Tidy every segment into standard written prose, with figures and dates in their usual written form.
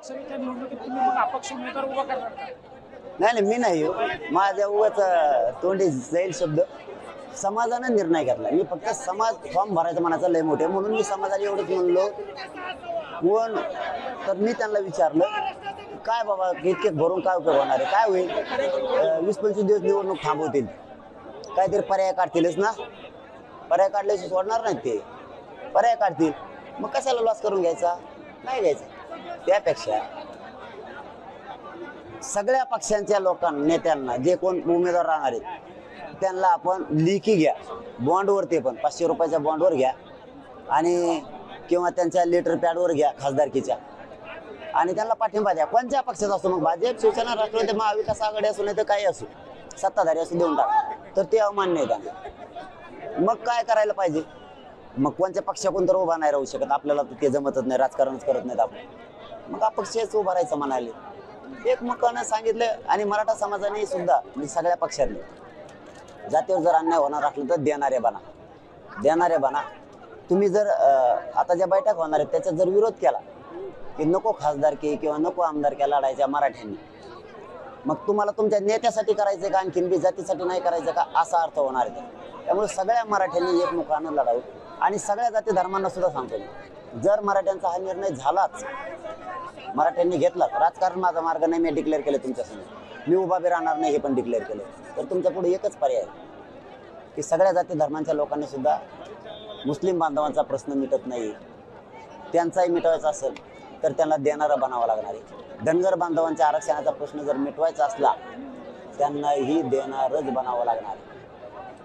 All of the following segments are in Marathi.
लोकसभेच्या निवडणुकीत तुम्ही मग अपक्ष उमेदवार उभा करणार का? नाही मी नाही हो. माझ्या उगाच तोंडी जाईल शब्द. समाजानं निर्णय घेतला. मी फक्त समाज फॉर्म भरायचं म्हणायचं लय मोठे म्हणून मी समाजाला एवढंच म्हणलो. कोण तर मी त्यांना विचारलं काय बाबा इतके भरून काय उपयोग होणार आहे, काय होईल, 20-25 दिवस निवडणूक थांबवतील, काहीतरी पर्याय काढतीलच ना. पर्याय काढल्याशी सोडणार नाहीत ते, पर्याय काढतील. मग कशाला लॉस करून घ्यायचा, नाही घ्यायचा. त्यापेक्षा सगळ्या पक्षांच्या लोकांना, नेत्यांना, जे कोण उमेदवार राहणार आहेत त्यांना आपण लेखी घ्या, बॉन्डवरती पण 500 रुपयाच्या बॉन्डवर घ्या आणि किंवा त्यांच्या लेटर पॅडवर घ्या खासदारकीच्या आणि त्यांना पाठिंबा द्या. कोणत्या पक्षाचा असो, मग भाजप, शिवसेना, राष्ट्रवादी, महाविकास आघाडी असो नाही तर काही असो, सत्ताधारी असो, देऊन टाका. तर ते अमान्य आहे त्यांना. मग काय करायला पाहिजे, मग कोणत्या पक्षाकडून तर उभा नाही राहू शकत आपल्याला, तर ते जमतच नाही, राजकारणच करत नाहीत आपण, मग अपक्षच उभा राहायचं म्हणाले. एकमेकांना सांगितलं. आणि मराठा समाजाने सुद्धा म्हणजे सगळ्या पक्षांनी जातीवर जर अन्याय होणार असलं तर देणारे बना. तुम्ही जर आता ज्या बैठक होणार आहेत त्याचा जर विरोध केला की नको खासदारकी किंवा नको आमदारकी लढायच्या मराठ्यांनी, मग तुम्हाला तुमच्या नेत्यासाठी करायचं का आणखीन बी जातीसाठी नाही करायचं का, असा अर्थ होणार आहे. त्यामुळे सगळ्या मराठ्यांनी एकमुखानं लढावं. आणि सगळ्या जाती धर्मांना सुद्धा सांगतो मी, जर मराठ्यांचा हा निर्णय झालाच, मराठ्यांनी घेतला, राजकारण माझा मार्ग नाही, मी डिक्लेअर केलं तुमच्यासमोर, मी उभा बी राहणार नाही हे पण डिक्लेअर केलं, तर तुमच्या पुढे एकच पर्याय आहे की सगळ्या जाती धर्मांच्या लोकांनी सुद्धा मुस्लिम बांधवांचा प्रश्न मिटत नाही, त्यांचाही मिटवायचा असेल तर त्यांना देणारं बनावं लागणार आहे. धनगर बांधवांच्या आरक्षणाचा प्रश्न जर मिटवायचा असला त्यांनाही देणारच बनावं लागणार आहे.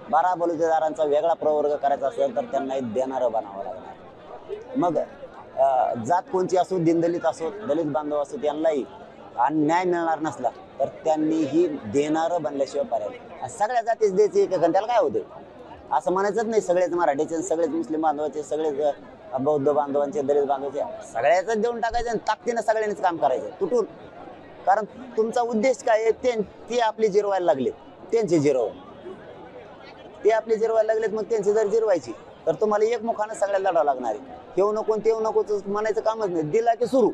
12 बलुतेदारांचा वेगळा प्रवर्ग करायचा असेल तर त्यांनाही देणारं बनावं लागणार. मग जात कोणची असो, दिनदलित असो, दलित बांधव असो, त्यांनाही न्याय मिळणार नसला तर त्यांनीही देणारं बनल्याशिवाय पर्याय. सगळ्या जातीच द्यायची त्याला काय होते असं म्हणायचंच नाही. सगळेच मराठीचे, सगळेच मुस्लिम बांधवाचे, सगळेच बौद्ध बांधवांचे, दलित बांधवाचे, सगळ्याच देऊन टाकायचं आणि ताकदीनं सगळ्यांनीच काम करायचं तुटून. कारण तुमचा उद्देश काय आहे, ते आपली जिरवायला लागले, त्यांचे जिरव, ते आपले जिरवायला लागलेत, मग त्यांची जर जिरवायची तर तुम्हाला एकमुखानं सगळ्याला लढावं लागणार आहे. ठेवू नको तेव नको म्हणायचं कामच नाही, दिला की सुरू.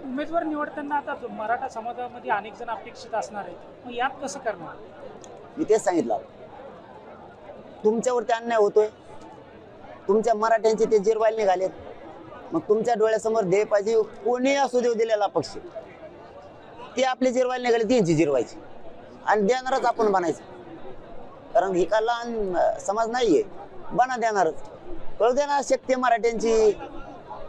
उमेदवार निवडताना आता मराठा समाजामध्ये अनेक जण अपेक्षित असणार आहेत, मग यात कसं करणार? मी तेच सांगितलं, तुमच्यावरती अन्याय होतोय, तुमच्या मराठ्यांचे ते जिरवायला निघालेत, मग तुमच्या डोळ्यासमोर दे पाहिजे कोणी असू देऊ दिलेला पक्ष, ते आपले जिरवायला निघाले, त्यांची जिरवायची आणि देणारच आपण बनायचं. कारण ही का लहान समाज नाहीये, बना देणारच. कळू द्या ना शक्ती मराठ्यांची,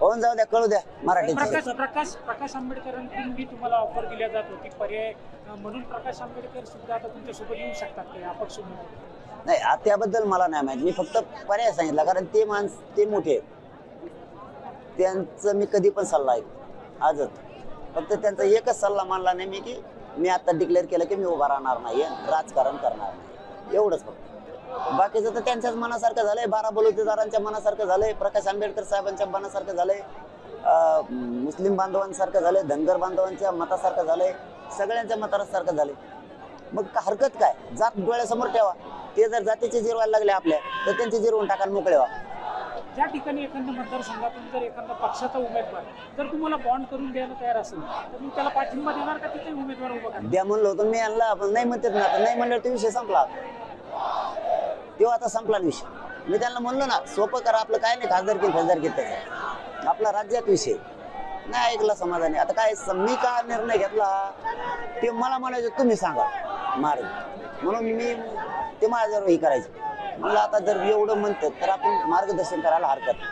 होऊन जाऊ द्या, कळू द्या मराठ्यांची. प्रकाश आंबेडकरांनी तुम्हाला ऑफर दिल्या जात होती पर्याय म्हणून, प्रकाश आंबेडकर सुद्धा आता तुमच्यासोबत येऊ शकतात ते अपक्ष नाही. त्याबद्दल मला नाही माहिती, मी फक्त पर्याय सांगितला. कारण ते मोठे आहेत, त्यांचं मी कधी पण सल्ला ऐकतो आजच. फक्त त्यांचा एकच सल्ला मानला नाही मी की मी आता डिक्लेअर केलं की मी उभा राहणार नाही, राजकारण करणार नाही, एवढंच फक्त. बाकीचं तर त्यांच्याच मनासारखं झालंय, 12 बलुतेदारांच्या मनासारखं झालंय, प्रकाश आंबेडकर साहेबांच्या मनासारखं झालंय, मुस्लिम बांधवांसारखं झालंय, धनगर बांधवांच्या मतासारखं झालंय, सगळ्यांच्या मतासारखं झालंय. मग हरकत काय, जात डोळ्यासमोर ठेवा. ते जर जातीचे जिरवायला लागले आपल्या तर त्यांचे जिरवून टाकायला मोकळे व्हा. ज्या ठिकाणी एखाद्या मतदारसंघातून जर एखादा पक्षाचा उमेदवार जर तुम्हाला बॉन्ड करून द्यायला तयार असेल तर मी त्याला पाठिंबा देणार का, तिथे उमेदवार उभा करणार? द्या म्हणलं होतं मी, यांना आपण नाही म्हणतात ना, आता नाही म्हणल्यावर तो विषय संपला. तेव्हा आता संपला विषय. मी त्यांना म्हणलो ना, सोपं करा, आपलं काय नाही खासदारकी त्याचा, आपला राज्यात विषय नाही ऐकला समाजाने. आता काय मी का निर्णय घेतला ते मला म्हणायचं, तुम्ही सांगा मार्ग, म्हणून मी ते माझ्यावर हे करायचं. मला आता जर एवढं म्हणतात तर आपण मार्गदर्शन करायला हरकत.